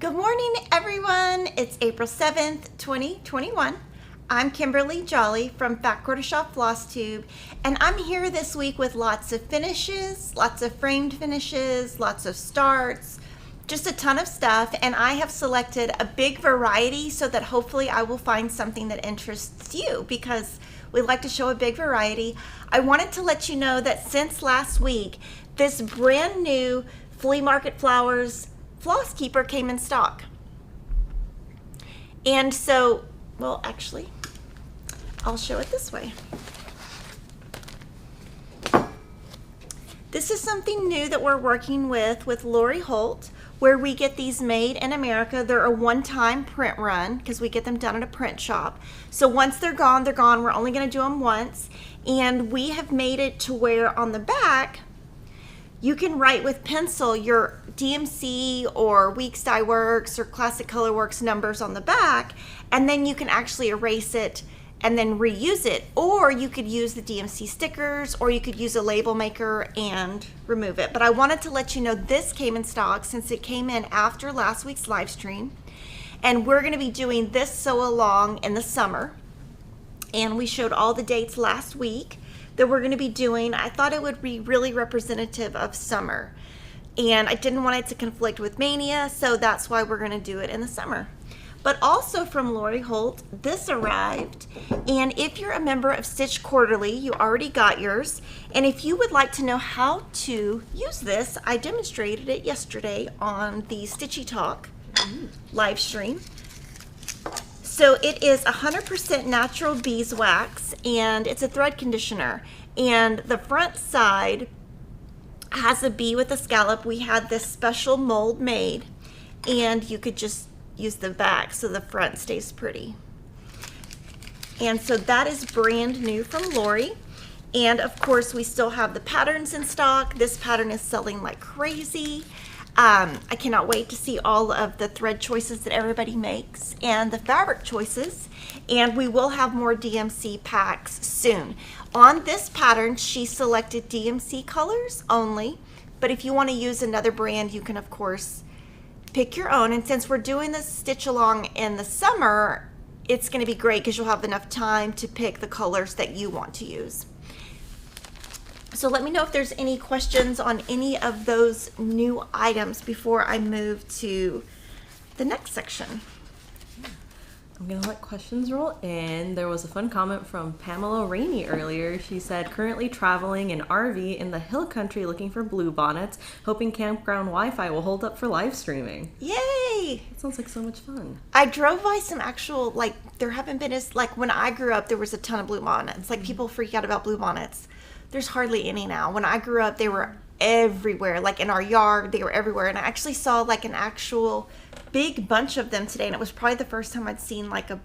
Good morning, everyone. It's April 7th, 2021. I'm Kimberly Jolly from Fat Quarter Shop FlossTube, and I'm here this week with lots of finishes, lots of framed finishes, lots of starts, just a ton of stuff, and I have selected a big variety so that hopefully I will find something that interests you because we like to show a big variety. I wanted to let you know that since last week, this brand new Flea Market Flowers Floss Keeper came in stock. And so, well, actually, I'll show it this way. This is something new that we're working with Lori Holt, where we get these made in America. They're a one-time print run because we get them done at a print shop. So once they're gone, they're gone. We're only going to do them once. And we have made it to where on the back, you can write with pencil your DMC or Weeks Dye Works or Classic Color Works numbers on the back, and then you can actually erase it and then reuse it. Or you could use the DMC stickers, or you could use a label maker and remove it. But I wanted to let you know this came in stock since it came in after last week's live stream. And we're gonna be doing this sew along in the summer. And we showed all the dates last week that we're gonna be doing. I thought it would be really representative of summer. And I didn't want it to conflict with Mania, so that's why we're gonna do it in the summer. But also from Lori Holt, this arrived. And if you're a member of Stitch Quarterly, you already got yours. And if you would like to know how to use this, I demonstrated it yesterday on the Stitchy Talk live stream. So it is 100% natural beeswax, and it's a thread conditioner. And the front side has a bee with a scallop. We had this special mold made, and you could just use the back so the front stays pretty. And so that is brand new from Lori. And of course, we still have the patterns in stock. This pattern is selling like crazy. I cannot wait to see all of the thread choices that everybody makes and the fabric choices. And we will have more DMC packs soon. On this pattern, she selected DMC colors only. But if you want to use another brand, you can, of course, pick your own. And since we're doing this stitch along in the summer, it's going to be great because you'll have enough time to pick the colors that you want to use. So let me know if there's any questions on any of those new items before I move to the next section. I'm gonna let questions roll in. There was a fun comment from Pamela Rainey earlier. She said, currently traveling in RV in the hill country looking for blue bonnets, hoping campground Wi-Fi will hold up for live streaming. Yay! That sounds like so much fun. I drove by some actual, like, there haven't been as, like, when I grew up, there was a ton of blue bonnets. Like, people freak out about blue bonnets. There's hardly any now. When I grew up, they were everywhere. Like, in our yard, they were everywhere. And I actually saw, like, an actual big bunch of them today, and it was probably the first time I'd seen like in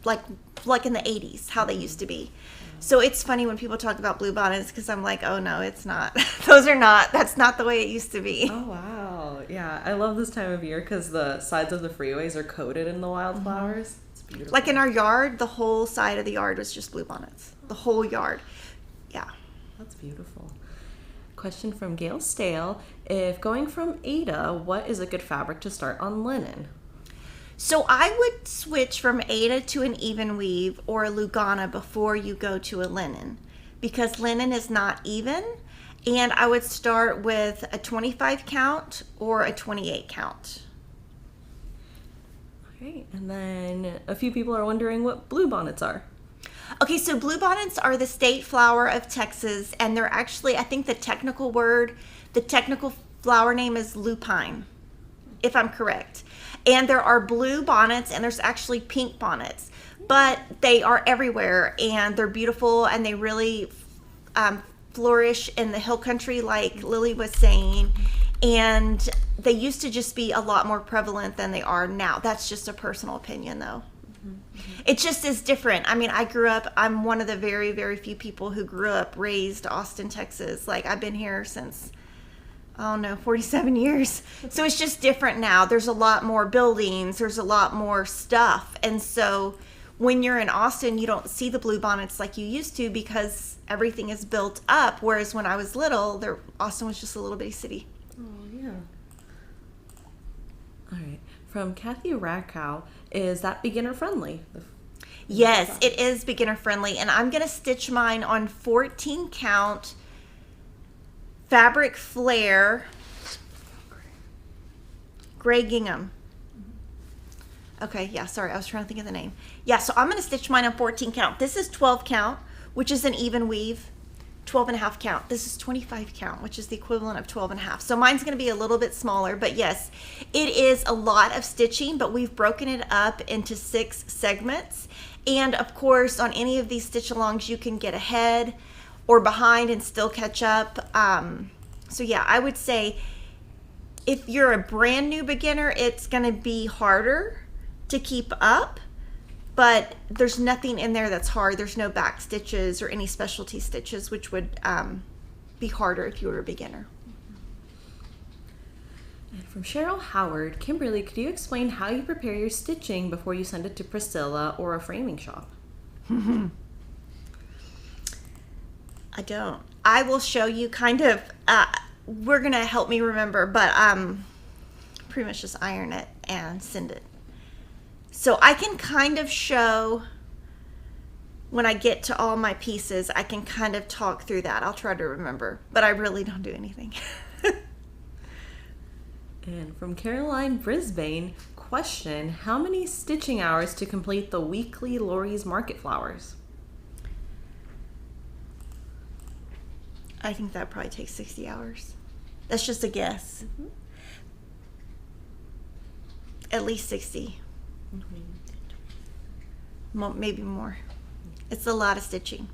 the 80s how they used to be. So it's funny when people talk about blue bonnets because I'm like, oh no, it's not. That's not the way it used to be. Oh wow. Yeah, I love this time of year because the sides of the freeways are coated in the wildflowers. It's beautiful. Like in our yard, the whole side of the yard was just blue bonnets. The whole yard. Yeah. That's beautiful. Question from Gail Stale. If going from Aida, what is a good fabric to start on linen? So I would switch from Aida to an even weave or a Lugana before you go to a linen because linen is not even. And I would start with a 25 count or a 28 count. Okay, and then a few people are wondering what blue bonnets are. Okay, so blue bonnets are the state flower of Texas, and they're actually, I think the technical flower name is lupine, if I'm correct. And there are blue bonnets, and there's actually pink bonnets, but they are everywhere, and they're beautiful, and they really flourish in the hill country, like Lily was saying. And they used to just be a lot more prevalent than they are now. That's just a personal opinion, though. It just is different. I mean, I'm one of the very, very few people who grew up, raised Austin, Texas. Like, I've been here since, I don't know, 47 years. So it's just different now. There's a lot more buildings. There's a lot more stuff. And so when you're in Austin, you don't see the blue bonnets like you used to because everything is built up. Whereas when I was little, Austin was just a little bitty city. Oh, yeah. All right. From Kathy Rakow, is that beginner friendly? Yes, it is beginner friendly, and I'm going to stitch mine on 14 count fabric flare gray gingham. Okay, yeah, sorry, I was trying to think of the name. Yeah, so I'm going to stitch mine on 14 count. This is 12 count, which is an even weave. 12 and a half count. This is 25 count, which is the equivalent of 12 and a half. So mine's going to be a little bit smaller, but yes, it is a lot of stitching, but we've broken it up into 6 segments. And of course, on any of these stitch alongs, you can get ahead or behind and still catch up. So yeah, I would say if you're a brand new beginner, it's going to be harder to keep up. But there's nothing in there that's hard. There's no back stitches or any specialty stitches, which would be harder if you were a beginner. And from Cheryl Howard, Kimberly, could you explain how you prepare your stitching before you send it to Priscilla or a framing shop? I don't. I will show you kind of, we're going to help me remember, but pretty much just iron it and send it. So I can kind of show when I get to all my pieces, I can kind of talk through that. I'll try to remember, but I really don't do anything. And from Caroline Brisbane, question, how many stitching hours to complete the weekly Lori's Market Flowers? I think that probably takes 60 hours. That's just a guess. Mm-hmm. At least 60. Maybe more. It's a lot of stitching.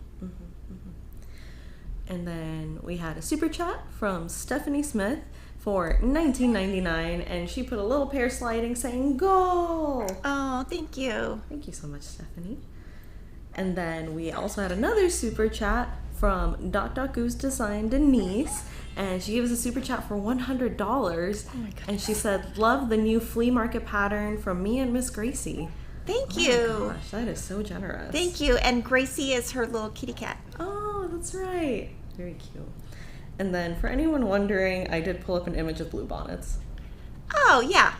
And then we had a super chat from Stephanie Smith for $19.99, and she put a little pair sliding saying "Go!" Oh, thank you. Thank you so much, Stephanie. And then we also had another super chat from Goose Design Denise, and she gave us a super chat for $100. Oh my and she said, "Love the new flea market pattern from me and Miss Gracie." Thank you. Oh my gosh, that is so generous. Thank you. And Gracie is her little kitty cat. Oh, that's right. Very cute. And then for anyone wondering, I did pull up an image of blue bonnets. Oh, yeah.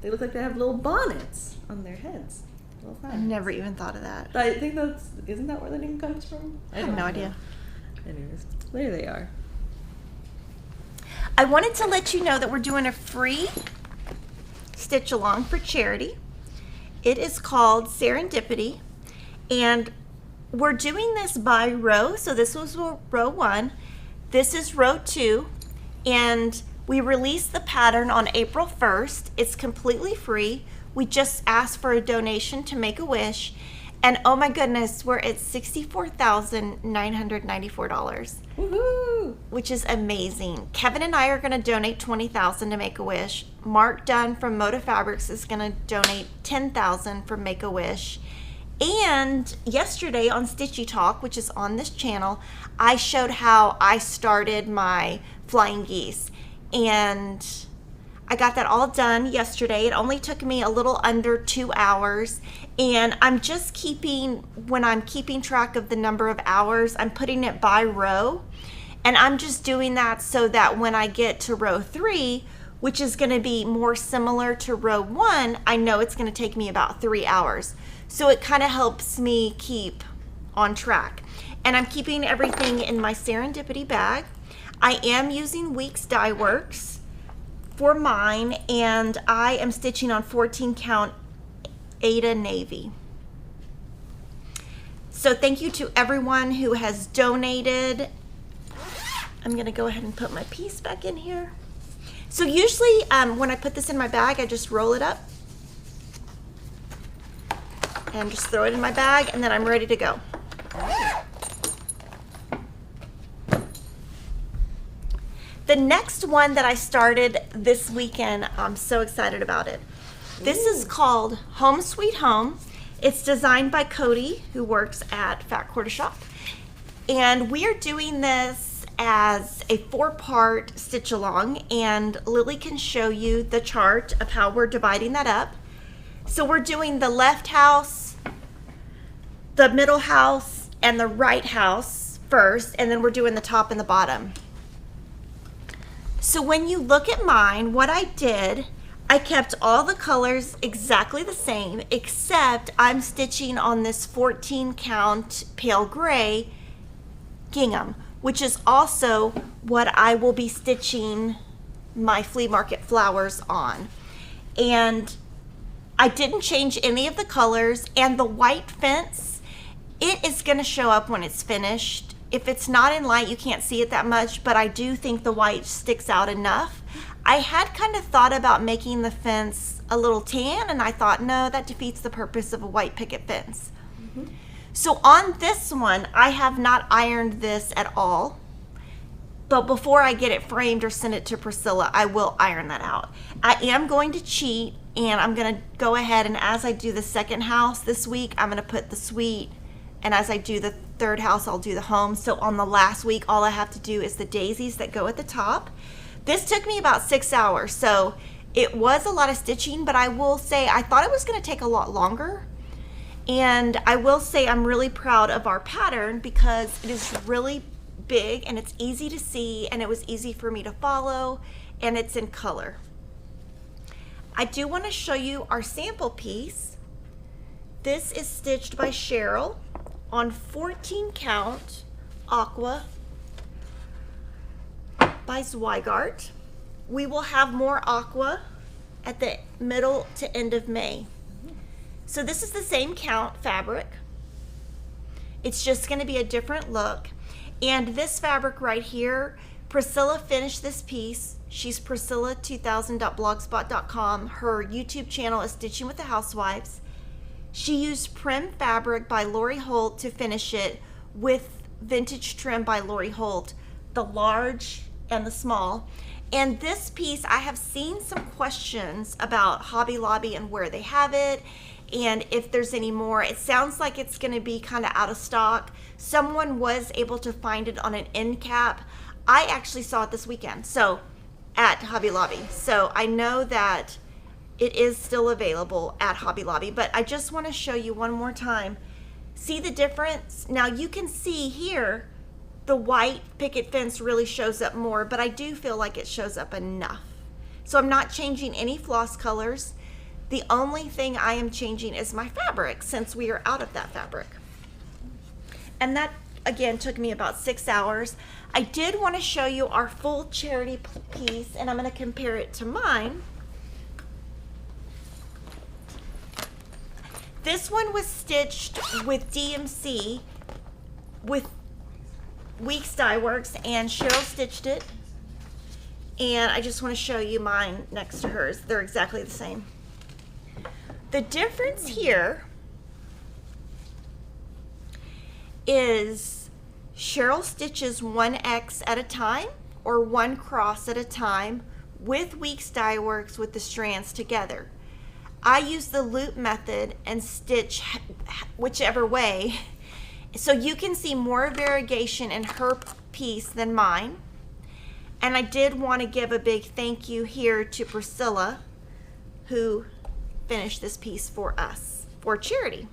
They look like they have little bonnets on their heads. Little I never even thought of that. I think isn't that where the name comes from? I have no idea. Anyways, there they are. I wanted to let you know that we're doing a free stitch along for charity. It is called Serendipity, and we're doing this by row. So this was row 1. This is row 2, and we released the pattern on April 1st. It's completely free. We just asked for a donation to Make-A-Wish, and oh my goodness, we're at $64,994. Woohoo! Which is amazing. Kevin and I are going to donate $20,000 to Make-A-Wish. Mark Dunn from Moda Fabrics is going to donate $10,000 for Make-A-Wish. And yesterday on Stitchy Talk, which is on this channel, I showed how I started my flying geese. And I got that all done yesterday. It only took me a little under 2 hours. And I'm just when I'm keeping track of the number of hours, I'm putting it by row. And I'm just doing that so that when I get to row 3, which is going to be more similar to row 1, I know it's going to take me about 3 hours. So it kind of helps me keep on track. And I'm keeping everything in my Serendipity bag. I am using Weeks Dye Works for mine, and I am stitching on 14 count Aida navy. So thank you to everyone who has donated. I'm going to go ahead and put my piece back in here. So usually when I put this in my bag, I just roll it up and just throw it in my bag, and then I'm ready to go. The next one that I started this weekend, I'm so excited about it. This is called Home Sweet Home. It's designed by Cody, who works at Fat Quarter Shop. And we are doing this as a 4-part stitch along, and Lily can show you the chart of how we're dividing that up. So we're doing the left house, the middle house, and the right house first, and then we're doing the top and the bottom. So when you look at mine, what I did, I kept all the colors exactly the same, except I'm stitching on this 14 count pale gray gingham, which is also what I will be stitching my flea market flowers on. And I didn't change any of the colors, and the white fence, it is going to show up when it's finished. If it's not in light, you can't see it that much, but I do think the white sticks out enough. I had kind of thought about making the fence a little tan, and I thought, no, that defeats the purpose of a white picket fence. So on this one, I have not ironed this at all. But before I get it framed or send it to Priscilla, I will iron that out. I am going to cheat, and I'm going to go ahead, and as I do the second house this week, I'm going to put the suite, and as I do the third house, I'll do the home. So on the last week, all I have to do is the daisies that go at the top. This took me about 6 hours, so it was a lot of stitching, but I will say I thought it was going to take a lot longer. And I will say I'm really proud of our pattern because it is really big and it's easy to see, and it was easy for me to follow, and it's in color. I do want to show you our sample piece. This is stitched by Cheryl on 14 count Aqua by Zweigart. We will have more Aqua at the middle to end of May. So this is the same count fabric. It's just going to be a different look. And this fabric right here, Priscilla finished this piece. She's priscilla2000.blogspot.com. Her YouTube channel is Stitching with the Housewives. She used Prim fabric by Lori Holt to finish it with vintage trim by Lori Holt, the large and the small. And this piece, I have seen some questions about Hobby Lobby and where they have it, and if there's any more. It sounds like it's going to be kind of out of stock. Someone was able to find it on an end cap. I actually saw it this weekend, so at Hobby Lobby. So I know that it is still available at Hobby Lobby, but I just want to show you one more time. See the difference? Now you can see here the white picket fence really shows up more, but I do feel like it shows up enough. So I'm not changing any floss colors. The only thing I am changing is my fabric, since we are out of that fabric. And that, again, took me about 6 hours. I did want to show you our full charity piece, and I'm going to compare it to mine. This one was stitched with DMC with Weeks Dye Works, and Cheryl stitched it. And I just want to show you mine next to hers. They're exactly the same. The difference here is Cheryl stitches 1X at a time or 1 cross at a time with Weeks Dye Works with the strands together. I use the loop method and stitch whichever way, so you can see more variegation in her piece than mine. And I did want to give a big thank you here to Priscilla, who finished this piece for us for charity.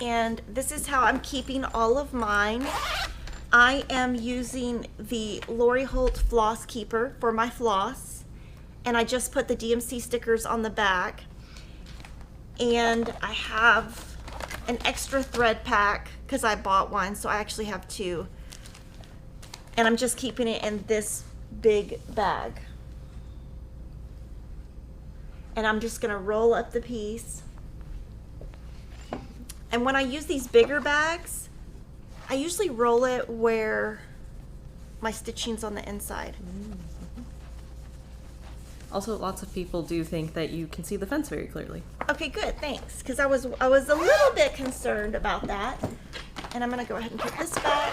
And this is how I'm keeping all of mine. I am using the Lori Holt Floss Keeper for my floss, and I just put the DMC stickers on the back. And I have an extra thread pack because I bought one, so I actually have 2. And I'm just keeping it in this big bag. And I'm just going to roll up the piece. And when I use these bigger bags, I usually roll it where my stitching's on the inside. Also, lots of people do think that you can see the fence very clearly. Okay, good, thanks. Because I was a little bit concerned about that. And I'm going to go ahead and put this back.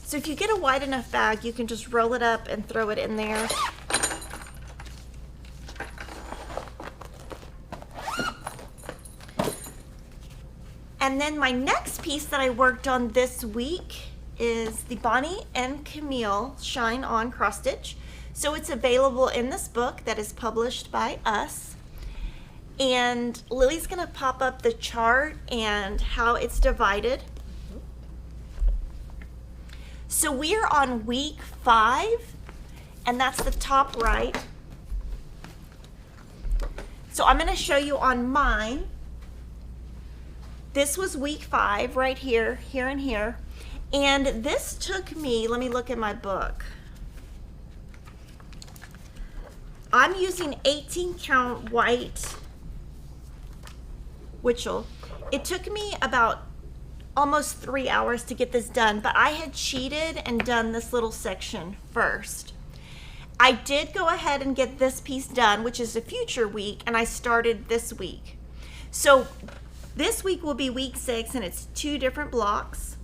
So if you get a wide enough bag, you can just roll it up and throw it in there. And then my next piece that I worked on this week is the Bonnie and Camille Shine On Cross Stitch. So it's available in this book that is published by us. And Lily's going to pop up the chart and how it's divided. So we're on week 5, and that's the top right. So I'm going to show you on mine. This was week 5 right here, here and here. And this took me, let me look at my book. I'm using 18 count white Witchell. It took me about almost 3 hours to get this done, but I had cheated and done this little section first. I did go ahead and get this piece done, which is a future week, and I started this week. So this week will be week 6, and it's 2 different blocks,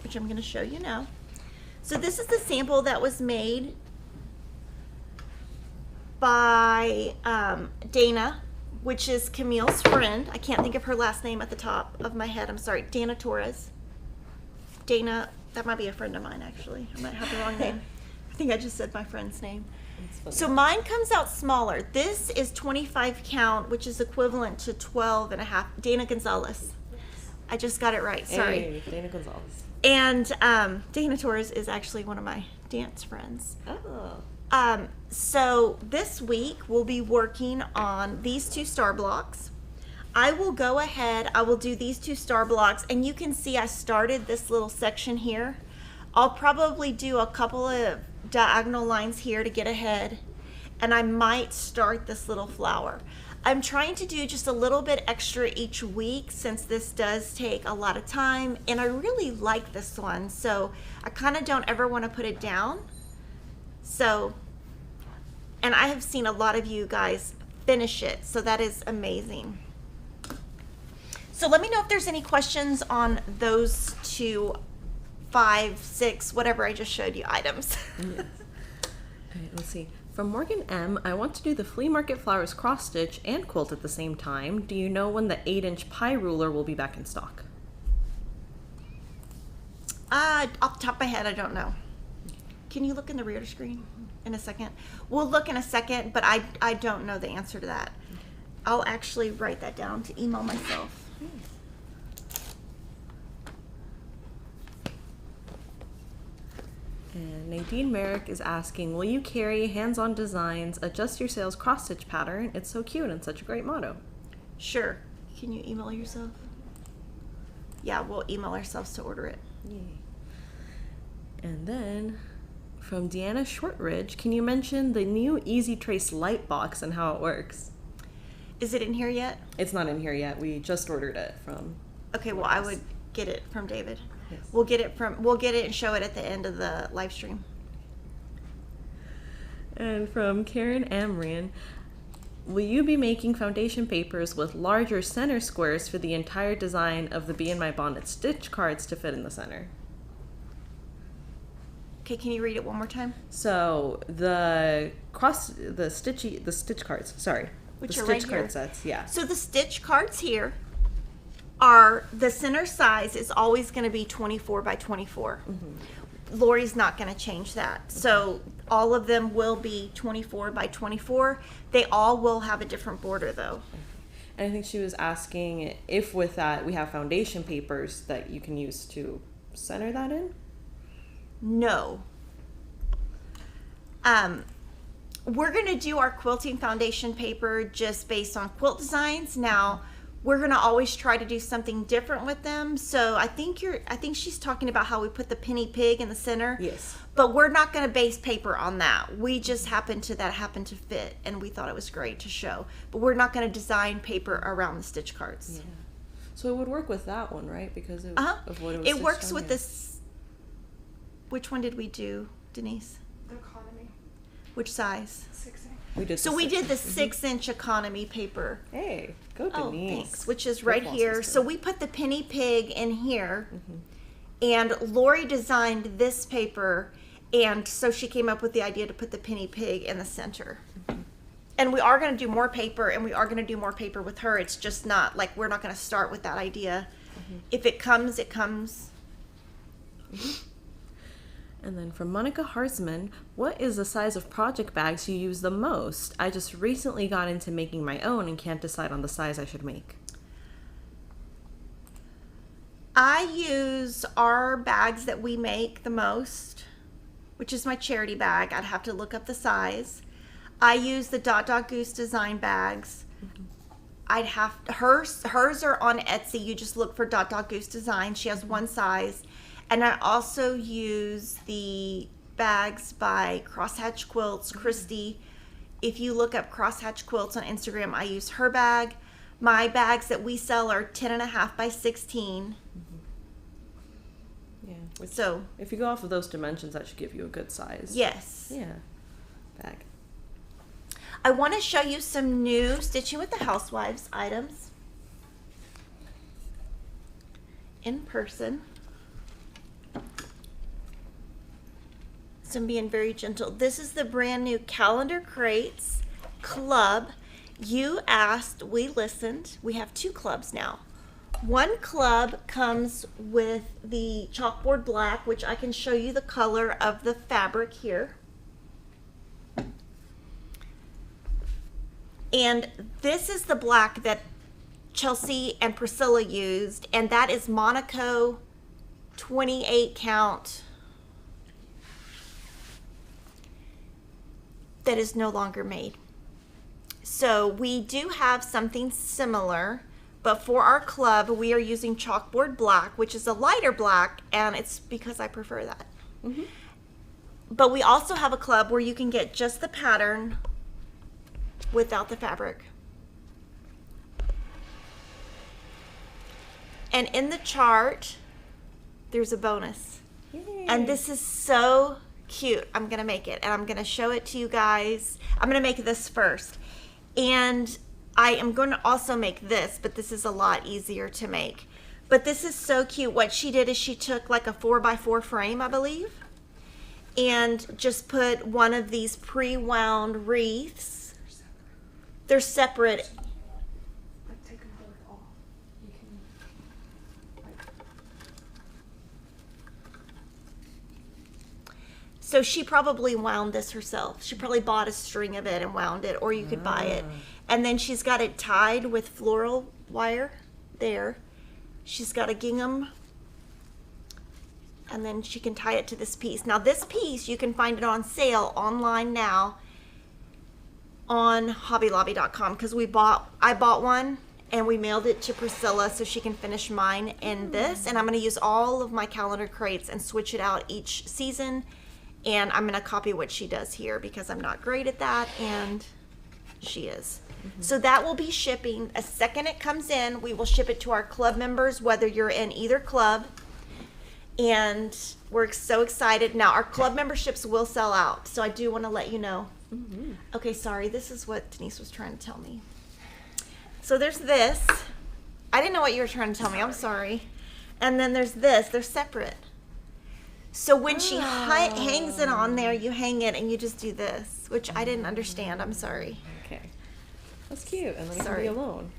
which I'm going to show you now. So this is the sample that was made by Dana, which is Camille's friend. I can't think of her last name at the top of my head. I'm sorry. Dana Torres. Dana, that might be a friend of mine, actually. I might have the wrong name. I think I just said my friend's name. So mine comes out smaller. This is 25 count, which is equivalent to 12 and a half. Dana Gonzalez. I just got it right. Sorry. Hey, Dana Gonzalez. And Dana Torres is actually one of my dance friends. Oh. So this week we'll be working on these 2 star blocks. I will go ahead, I will do these 2 star blocks, and you can see I started this little section here. I'll probably do a couple of diagonal lines here to get ahead, and I might start this little flower. I'm trying to do just a little bit extra each week since this does take a lot of time, and I really like this one, so I kind of don't ever want to put it down. So, and I have seen a lot of you guys finish it, so that is amazing. So let me know if there's any questions on those 2, 5, 6, whatever I just showed you items. Yes. All right, let's see. From Morgan M, I want to do the flea market flowers cross stitch and quilt at the same time. Do you know when the 8-inch pie ruler will be back in stock? Off the top of my head, I don't know. Can you look in the reader screen in a second? We'll look in a second, but I don't know the answer to that. I'll actually write that down to email myself. And Nadine Merrick is asking, will you carry hands-on designs, adjust your sales cross-stitch pattern? It's so cute and such a great motto. Sure. Can you email yourself? Yeah, we'll email ourselves to order it. Yay. And then from Deanna Shortridge, can you mention the new Easy Trace light box and how it works? Is it in here yet? It's not in here yet. We just ordered it from. Okay, well, I would get it from David. Yes. We'll get it and show it at the end of the live stream. And from Karen Amrian, will you be making foundation papers with larger center squares for the entire design of the Be in My Bonnet stitch cards to fit in the center? Okay, can you read it one more time? So the stitch cards, sorry. Which the are stitch right card here. sets, yeah. So the stitch cards here are, the center size is always going to be 24 by 24. Mm-hmm. Lori's not going to change that. So all of them will be 24 by 24. They all will have a different border though. And I think she was asking if with that we have foundation papers that you can use to center that in? No. We're going to do our quilting foundation paper just based on quilt designs. Now, we're going to always try to do something different with them. So I think she's talking about how we put the penny pig in the center. Yes. But we're not going to base paper on that. We just happened to fit, and we thought it was great to show. But we're not going to design paper around the stitch cards. Yeah. So it would work with that one, right? Because of what it was. It works stitched on, with yeah. this. Which one did we do, Denise? The economy. Which size? 6 inch. We did. So we did the 6-inch economy paper. Hey, go Oh, Denise. thanks. Which is Go right Floss here. sister. So we put the penny pig in here, and Lori designed this paper, and so she came up with the idea to put the penny pig in the center. And we are going to do more paper, and we are going to do more paper with her. It's just not like we're not going to start with that idea. If it comes, it comes. And then from Monica Harsman, what is the size of project bags you use the most? I just recently got into making my own and can't decide on the size I should make. I use our bags that we make the most, which is my charity bag. I'd have to look up the size. I use the Goose design bags. I'd have hers are on Etsy. You just look for Goose design. She has one size. And I also use the bags by Crosshatch Quilts, Christy. If you look up Crosshatch Quilts on Instagram, I use her bag. My bags that we sell are 10.5 by 16. Yeah. So if you go off of those dimensions, that should give you a good size. Yes. Yeah. Bag. I want to show you some new Stitching with the Housewives items in person. So I'm being very gentle. This is the brand new Calendar Crates Club. You asked, we listened. We have 2 clubs now. One club comes with the chalkboard black, which I can show you the color of the fabric here. And this is the black that Chelsea and Priscilla used, and that is Monaco 28 count. That is no longer made. So we do have something similar, but for our club, we are using chalkboard black, which is a lighter black, and it's because I prefer that. Mm-hmm. But we also have a club where you can get just the pattern without the fabric. And in the chart, there's a bonus. Yay. And this is so cute. I'm going to make it, and I'm going to show it to you guys. I'm going to make this first. And I am going to also make this, but this is a lot easier to make. But this is so cute. What she did is she took like a 4x4 frame, I believe, and just put one of these pre-wound wreaths. They're separate. Take them both off. You can, So she probably wound this herself. She probably bought a string of it and wound it, or you could buy it. And then she's got it tied with floral wire there. She's got a gingham, and then she can tie it to this piece. Now this piece, you can find it on sale online now on hobbylobby.com, because I bought one and we mailed it to Priscilla so she can finish mine in this. And I'm going to use all of my calendar crates and switch it out each season. And I'm going to copy what she does here because I'm not great at that, and she is. Mm-hmm. So that will be shipping. A second it comes in, we will ship it to our club members, whether you're in either club. And we're so excited. Now, our club memberships will sell out, so I do want to let you know. Mm-hmm. Okay, sorry. This is what Denise was trying to tell me. So there's this. I didn't know what you were trying to tell me. I'm sorry. And then there's this. They're separate. So when she hangs it on there, you hang it and you just do this, which I didn't understand. I'm sorry. Okay. That's cute. And then you can be alone.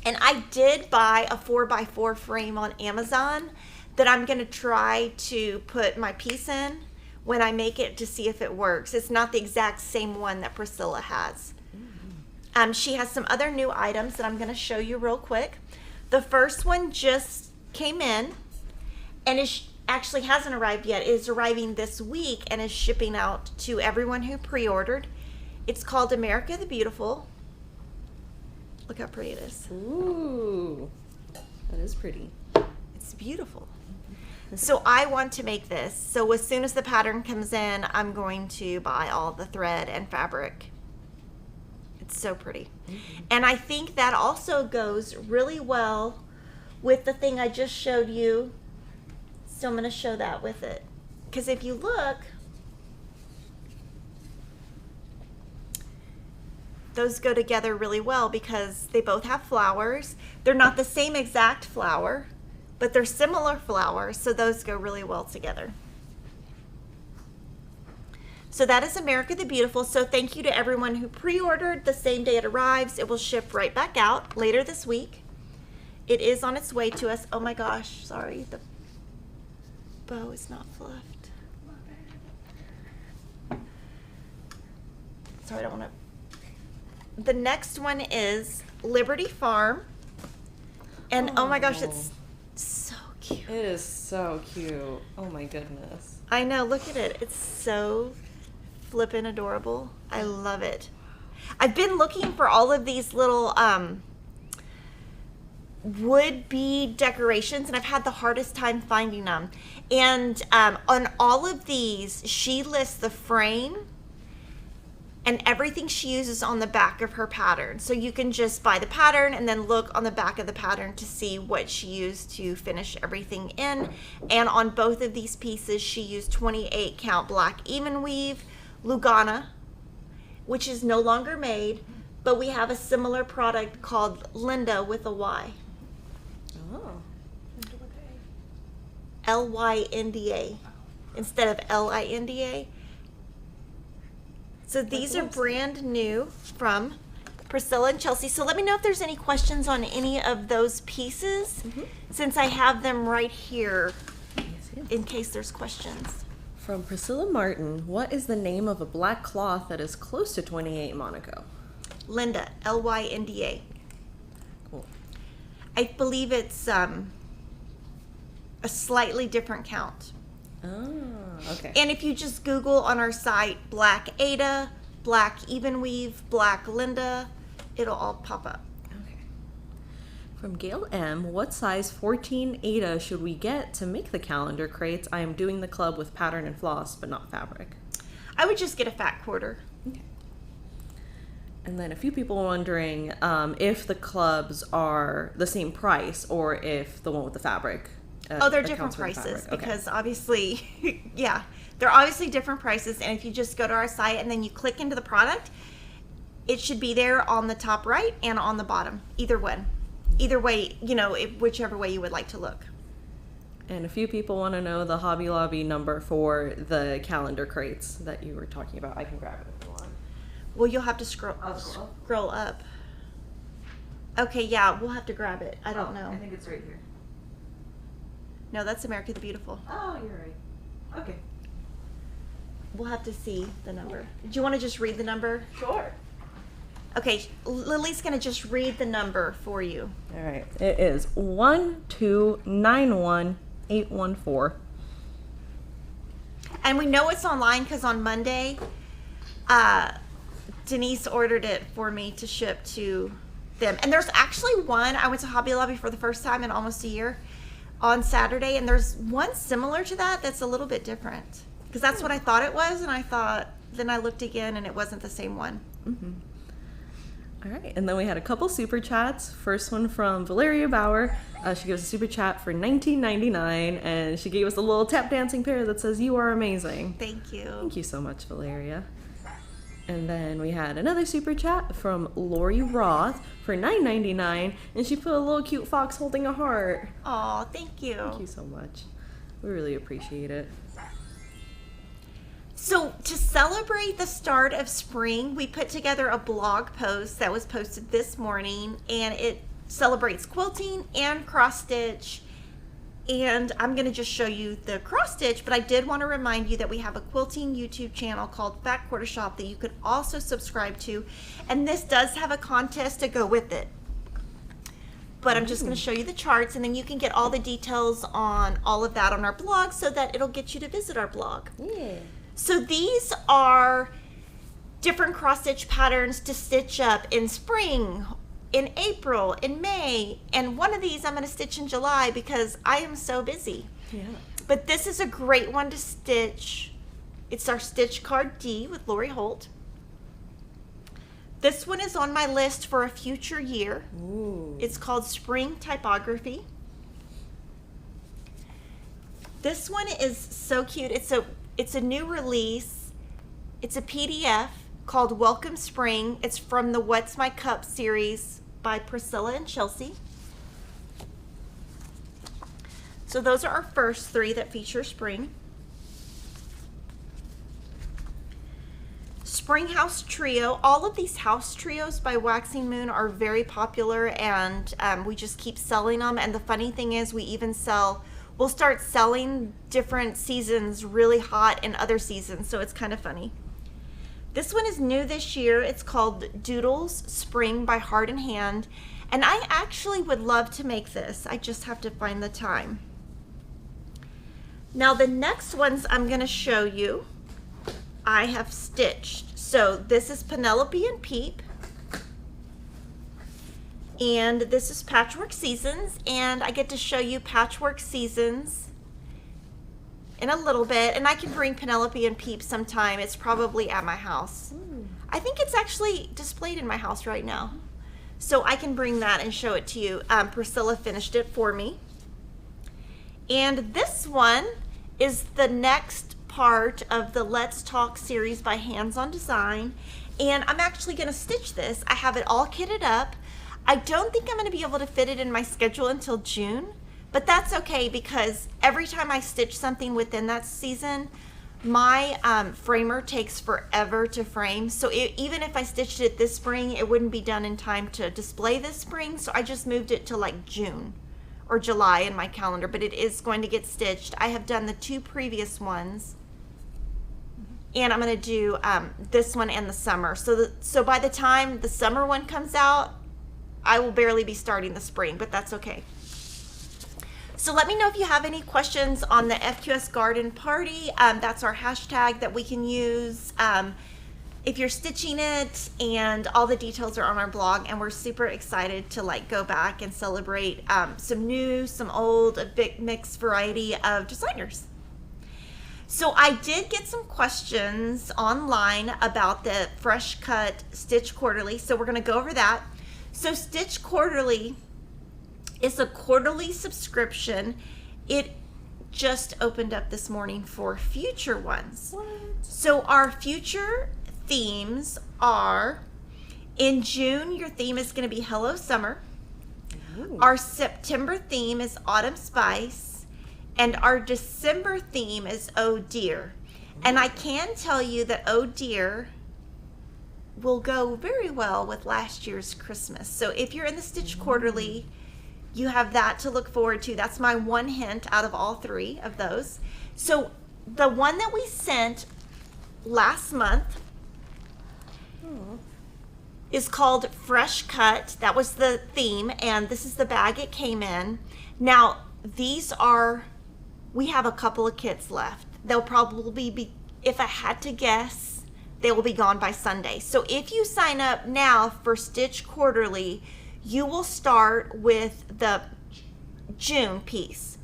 And I did buy a 4x4 frame on Amazon that I'm going to try to put my piece in when I make it to see if it works. It's not the exact same one that Priscilla has. Mm-hmm. She has some other new items that I'm going to show you real quick. The first one just came in, and it actually hasn't arrived yet. It is arriving this week and is shipping out to everyone who pre-ordered. It's called America the Beautiful. Look how pretty it is. Ooh, that is pretty. It's beautiful. So I want to make this. So as soon as the pattern comes in, I'm going to buy all the thread and fabric. It's so pretty. Mm-hmm. And I think that also goes really well with the thing I just showed you. So I'm going to show that with it. Because if you look, those go together really well because they both have flowers. They're not the same exact flower, but they're similar flowers, so those go really well together. So that is America the Beautiful. So thank you to everyone who pre-ordered the same day it arrives. It will ship right back out later this week. It is on its way to us. Oh my gosh, sorry, the bow is not fluffed. Sorry, I don't want to. The next one is Liberty Farm. And oh my gosh, it's so cute. It is so cute. Oh my goodness. I know, look at it. It's so flippin' adorable. I love it. I've been looking for all of these little would bead decorations, and I've had the hardest time finding them. And on all of these, she lists the frame and everything she uses on the back of her pattern. So you can just buy the pattern and then look on the back of the pattern to see what she used to finish everything in. And on both of these pieces, she used 28 count black even weave Lugana, which is no longer made, but we have a similar product called Linda with a Y. Oh. Lynda instead of Linda. So these are brand new from Priscilla and Chelsea. So let me know if there's any questions on any of those pieces, since I have them right here in case there's questions. From Priscilla Martin, what is the name of a black cloth that is close to 28 Monaco? Linda, Lynda. Cool. I believe it's a slightly different count. Oh, okay. And if you just Google on our site black Aida, black even weave, black Linda, it'll all pop up. Okay. From Gail M, what size 14 Aida should we get to make the calendar crates? I am doing the club with pattern and floss, but not fabric. I would just get a fat quarter. Okay. And then a few people wondering if the clubs are the same price or if the one with the fabric. They're different prices because obviously, yeah, they're obviously different prices. And if you just go to our site and then you click into the product, it should be there on the top right and on the bottom. Either one. Either way, you know, whichever way you would like to look. And a few people want to know the Hobby Lobby number for the calendar crates that you were talking about. I can grab it if you want. Well, you'll have to scroll up. Okay, yeah, we'll have to grab it. I don't know. I think it's right here. No, that's America the Beautiful. Oh, you're right. Okay. We'll have to see the number. Do you want to just read the number? Sure. Okay, Lily's going to just read the number for you. All right. It is 1291814. And we know it's online because on Monday, Denise ordered it for me to ship to them. And there's actually one, I went to Hobby Lobby for the first time in almost a year on Saturday, and there's one similar to that that's a little bit different. Because that's what I thought it was, and I thought, then I looked again and it wasn't the same one. Mm-hmm. All right, and then we had a couple super chats. First one from Valeria Bauer. She gave us a super chat for $19.99, and she gave us a little tap dancing pair that says, "You are amazing." Thank you. Thank you so much, Valeria. And then we had another super chat from Lori Roth for $9.99, and she put a little cute fox holding a heart. Aw, thank you. Thank you so much. We really appreciate it. So to celebrate the start of spring, we put together a blog post that was posted this morning, and it celebrates quilting and cross stitch. And I'm going to just show you the cross stitch, but I did want to remind you that we have a quilting YouTube channel called Fat Quarter Shop that you could also subscribe to. And this does have a contest to go with it. But I'm just going to show you the charts, and then you can get all the details on all of that on our blog so that it'll get you to visit our blog. Yeah. So these are different cross stitch patterns to stitch up in spring, in April, in May, and one of these I'm going to stitch in July because I am so busy. Yeah. But this is a great one to stitch. It's our stitch card D with Lori Holt. This one is on my list for a future year. Ooh. It's called Spring Typography. This one is so cute. It's a new release. It's a PDF called Welcome Spring. It's from the What's My Cup series by Priscilla and Chelsea. So those are our first three that feature spring. Spring House Trio. All of these house trios by Waxing Moon are very popular, and we just keep selling them. And the funny thing is we'll start selling different seasons really hot in other seasons, so it's kind of funny. This one is new this year. It's called Doodles Spring by Heart and Hand, and I actually would love to make this. I just have to find the time. Now the next ones I'm going to show you, I have stitched. So this is Penelope and Peep. And this is Patchwork Seasons, and I get to show you Patchwork Seasons in a little bit, and I can bring Penelope and Peep sometime. It's probably at my house. I think it's actually displayed in my house right now. So I can bring that and show it to you. Priscilla finished it for me. And this one is the next part of the Let's Talk series by Hands On Design. And I'm actually gonna stitch this. I have it all kitted up. I don't think I'm going to be able to fit it in my schedule until June, but that's okay because every time I stitch something within that season, my framer takes forever to frame. So even if I stitched it this spring, it wouldn't be done in time to display this spring. So I just moved it to like June or July in my calendar, but it is going to get stitched. I have done the 2 previous ones, and I'm going to do this one and the summer. So by the time the summer one comes out, I will barely be starting the spring, but that's okay. So let me know if you have any questions on the FQS Garden Party. That's our hashtag that we can use if you're stitching it, and all the details are on our blog, and we're super excited to like go back and celebrate some new, some old, a big mixed variety of designers. So I did get some questions online about the Fresh Cut Stitch Quarterly, so we're going to go over that. So Stitch Quarterly is a quarterly subscription. It just opened up this morning for future ones. What? So our future themes are, in June, your theme is going to be Hello Summer. Ooh. Our September theme is Autumn Spice. And our December theme is Oh Dear. And I can tell you that Oh Dear will go very well with last year's Christmas. So if you're in the Stitch Quarterly, you have that to look forward to. That's my one hint out of all 3 of those. So the one that we sent last month is called Fresh Cut. That was the theme, and this is the bag it came in. Now, these are, we have a couple of kits left. They'll probably be, if I had to guess, they will be gone by Sunday. So if you sign up now for Stitch Quarterly, you will start with the June piece.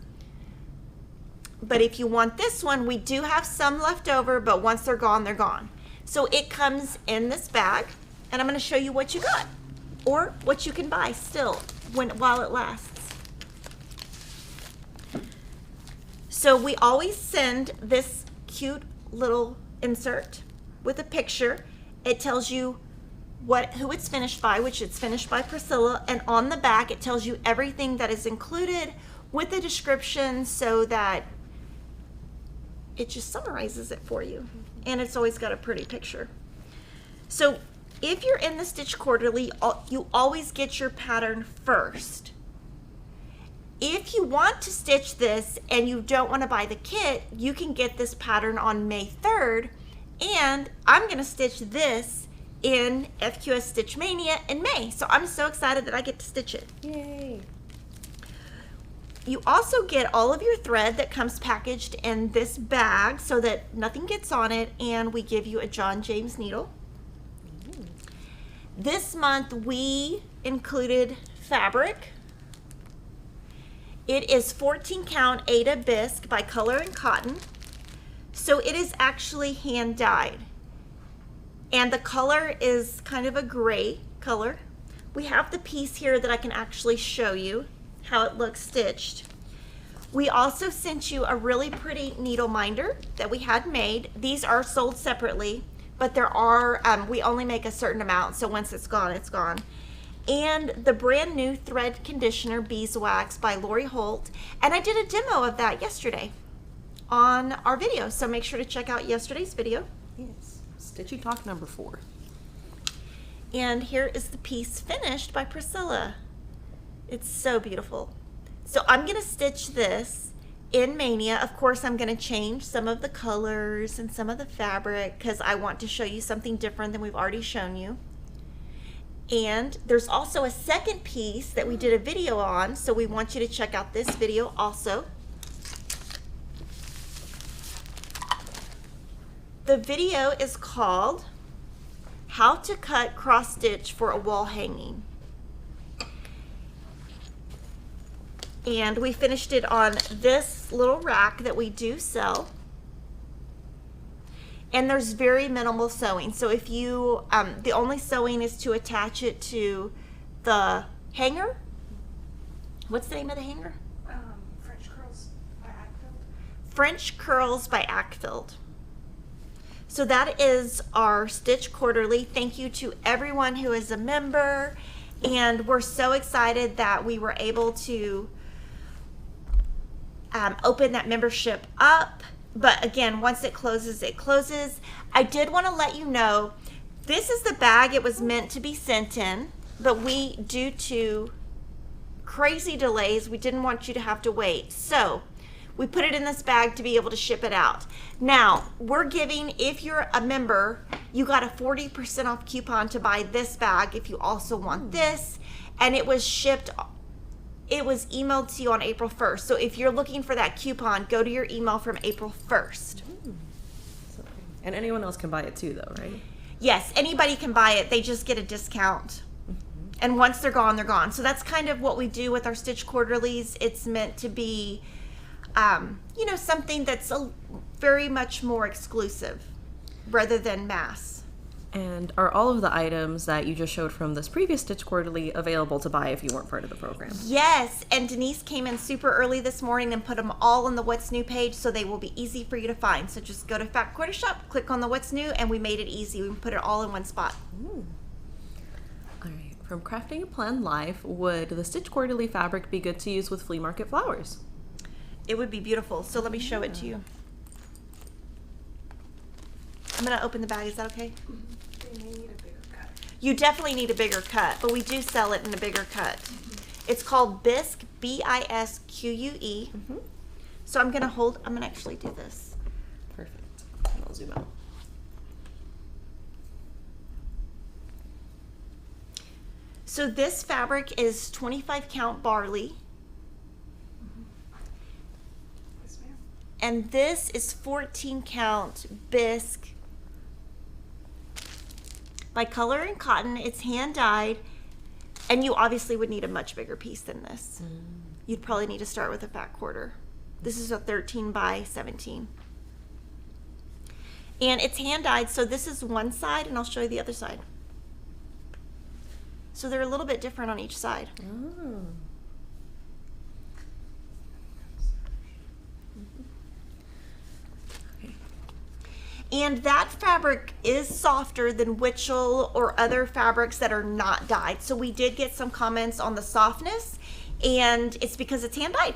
But if you want this one, we do have some left over, but once they're gone, they're gone. So it comes in this bag, and I'm going to show you what you got, or what you can buy still while it lasts. So we always send this cute little insert with a picture. It tells you who it's finished by, which it's finished by Priscilla, and on the back it tells you everything that is included with a description, so that it just summarizes it for you. And it's always got a pretty picture. So if you're in the Stitch Quarterly, you always get your pattern first. If you want to stitch this and you don't want to buy the kit, you can get this pattern on May 3rd. And I'm going to stitch this in FQS Stitch Mania in May. So I'm so excited that I get to stitch it. Yay. You also get all of your thread that comes packaged in this bag so that nothing gets on it, and we give you a John James needle. This month we included fabric. It is 14 count Aida bisque by Color and Cotton. So it is actually hand dyed, and the color is kind of a gray color. We have the piece here that I can actually show you how it looks stitched. We also sent you a really pretty needle minder that we had made. These are sold separately, but there are, we only make a certain amount, so once it's gone, it's gone. And the brand new thread conditioner Beeswax by Holt, and I did a demo of that yesterday on our video, so make sure to check out yesterday's video. Yes. Stitchy Talk number 4. And here is the piece finished by Priscilla. It's so beautiful. So I'm going to stitch this in Mania. Of course, I'm going to change some of the colors and some of the fabric because I want to show you something different than we've already shown you. And there's also a second piece that we did a video on, so we want you to check out this video also. The video is called How to Cut Cross Stitch for a Wall Hanging. And we finished it on this little rack that we do sell. And there's very minimal sewing. So if you, the only sewing is to attach it to the hanger. What's the name of the hanger? French Curls by Ackfield. French Curls by Ackfield. So that is our Stitch Quarterly. Thank you to everyone who is a member. And we're so excited that we were able to open that membership up. But again, once it closes, it closes. I did want to let you know, this is the bag it was meant to be sent in, but we, due to crazy delays, we didn't want you to have to wait. So we put it in this bag to be able to ship it out. Now, we're giving, if you're a member, you got a 40% off coupon to buy this bag if you also want this. And it was shipped, it was emailed to you on April 1st. So if you're looking for that coupon, go to your email from April 1st. And anyone else can buy it too, though, right? Yes, anybody can buy it. They just get a discount. And once they're gone, they're gone. So that's kind of what we do with our Stitch Quarterlies. It's meant to be, you know, something that's very much more exclusive rather than mass. And are all of the items that you just showed from this previous Stitch Quarterly available to buy if you weren't part of the program? Yes, and Denise came in super early this morning and put them all on the What's New page, so they will be easy for you to find. So just go to Fat Quarter Shop, click on the What's New, and we made it easy. We put it all in one spot. Ooh. All right, from Crafting a Plan Life, would the Stitch Quarterly fabric be good to use with flea market flowers? It would be beautiful, so let me show it to you. I'm gonna open the bag, is that okay? They may need a bigger cut. You definitely need a bigger cut, but we do sell it in a bigger cut. It's called Bisque, B-I-S-Q-U-E. So I'm gonna actually do this. Perfect. I'll zoom out. So this fabric is 25 count barley, Yes, ma'am. and this is 14 count bisque. By Color and Cotton, it's hand dyed, and you obviously would need a much bigger piece than this. You'd probably need to start with a fat quarter. This is a 13 by 17. And it's hand dyed, so this is one side, and I'll show you the other side. So they're a little bit different on each side. Oh. And that fabric is softer than Witchell or other fabrics that are not dyed. So we did get some comments on the softness, and it's because it's hand dyed.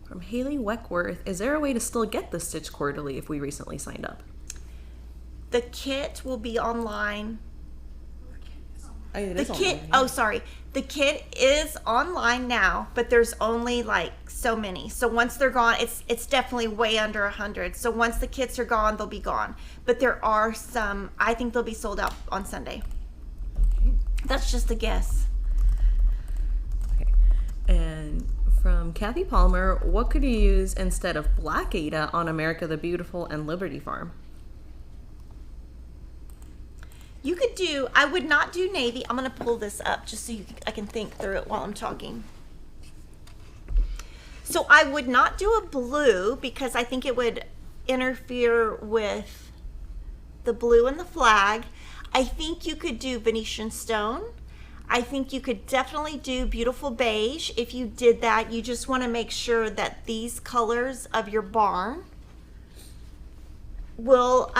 From Haley Weckworth, is there a way to still get the Stitch Quarterly if we recently signed up? The kit will be online. It The is kit, online, oh sorry, the kit is online now, but there's only like so many. So once they're gone, it's definitely way under 100. So once the kits are gone, they'll be gone. But there are some, I think they'll be sold out on Sunday. Okay. That's just a guess. Okay. And from Kathy Palmer, what could you use instead of Black Aida on America the Beautiful and Liberty Farm? You could do, I would not do navy. I'm going to pull this up just so I can think through it while I'm talking. So I would not do a blue because I think it would interfere with the blue and the flag. I think you could do Venetian stone. I think you could definitely do beautiful beige. If you did that, you just want to make sure that these colors of your barn will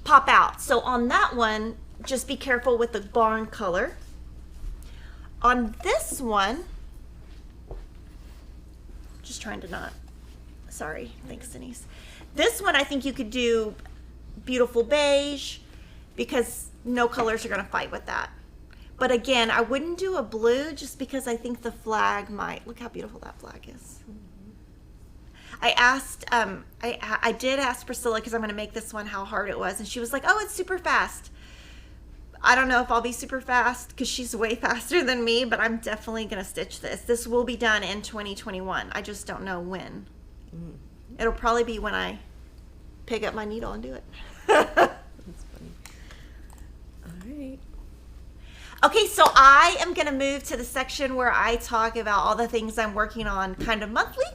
pop out. So on that one, just be careful with the barn color. On this one, just trying to not, sorry, thanks Denise. This one I think you could do beautiful beige because no colors are gonna fight with that. But again, I wouldn't do a blue just because I think the flag might, look how beautiful that flag is. I asked, I did ask Priscilla because I'm going to make this one how hard it was, and she was like, oh, it's super fast. I don't know if I'll be super fast because she's way faster than me, but I'm definitely going to stitch this. This will be done in 2021. I just don't know when. It'll probably be when I pick up my needle and do it. That's funny. All right. Okay, so I am going to move to the section where I talk about all the things I'm working on kind of monthly.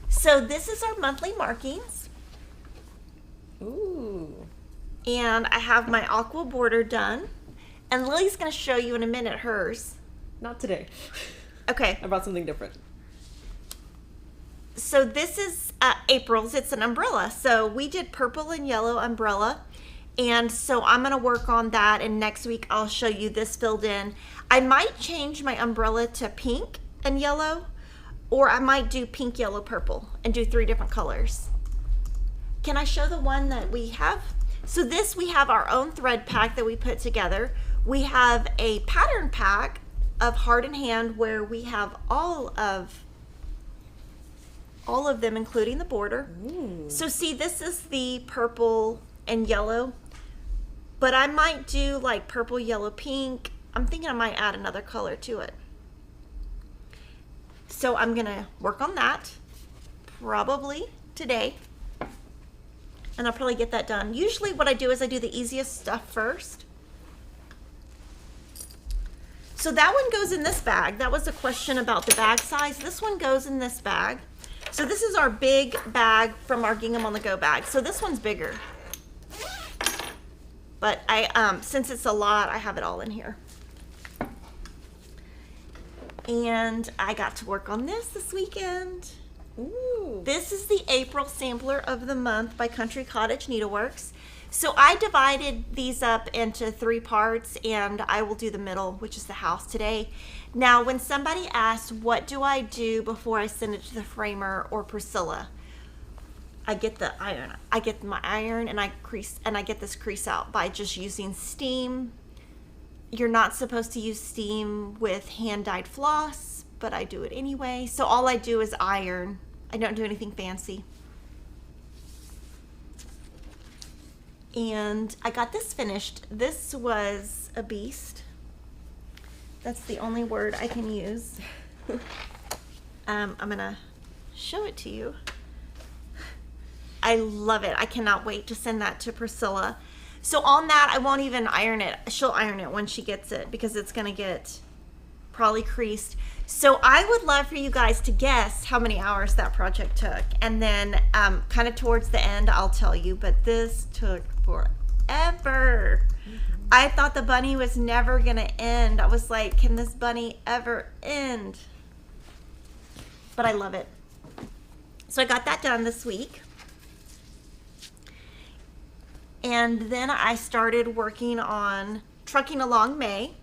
So this is our monthly markings. Ooh. And I have my Aqua border done. And Lily's going to show you in a minute hers. Not today. Okay. I brought something different. So this is April's. It's an umbrella. So we did purple and yellow umbrella. And so I'm going to work on that. And next week I'll show you this filled in. I might change my umbrella to pink and yellow. Or I might do pink, yellow, purple. And do 3 different colors. Can I show the one that we have? So this, we have our own thread pack that we put together. We have a pattern pack of Heart and Hand where we have all of them, including the border. Ooh. So see, this is the purple and yellow, but I might do like purple, yellow, pink. I'm thinking I might add another color to it. So I'm gonna work on that probably today. And I'll probably get that done. Usually what I do is I do the easiest stuff first. So that one goes in this bag. That was a question about the bag size. This one goes in this bag. So this is our big bag from our Gingham on the Go bag. So this one's bigger. But since it's a lot, I have it all in here. And I got to work on this weekend. Ooh. This is the April sampler of the month by Country Cottage Needleworks. So I divided these up into 3 parts, and I will do the middle, which is the house today. Now, when somebody asks, what do I do before I send it to the framer or Priscilla? I get the iron. I get my iron and I get this crease out by just using steam. You're not supposed to use steam with hand-dyed floss, but I do it anyway. So all I do is iron. I don't do anything fancy. And I got this finished. This was a beast. That's the only word I can use. I'm gonna show it to you. I love it. I cannot wait to send that to Priscilla. So on that, I won't even iron it. She'll iron it when she gets it because it's gonna get probably creased. So I would love for you guys to guess how many hours that project took. And then kind of towards the end, I'll tell you, but this took forever. I thought the bunny was never gonna end. I was like, can this bunny ever end? But I love it. So I got that done this week. And then I started working on Trucking Along May.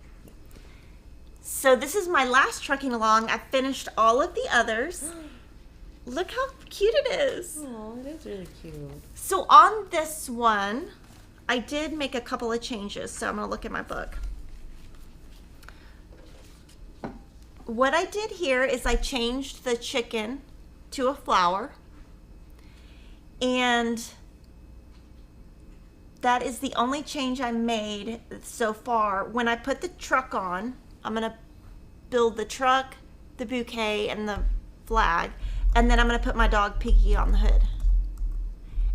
So this is my last Trucking Along. I finished all of the others. Look how cute it is. Oh, it is really cute. So on this one, I did make a couple of changes. So I'm going to look at my book. What I did here is I changed the chicken to a flower. And that is the only change I made so far. When I put the truck on, I'm gonna build the truck, the bouquet, and the flag, and then I'm gonna put my dog Piggy on the hood.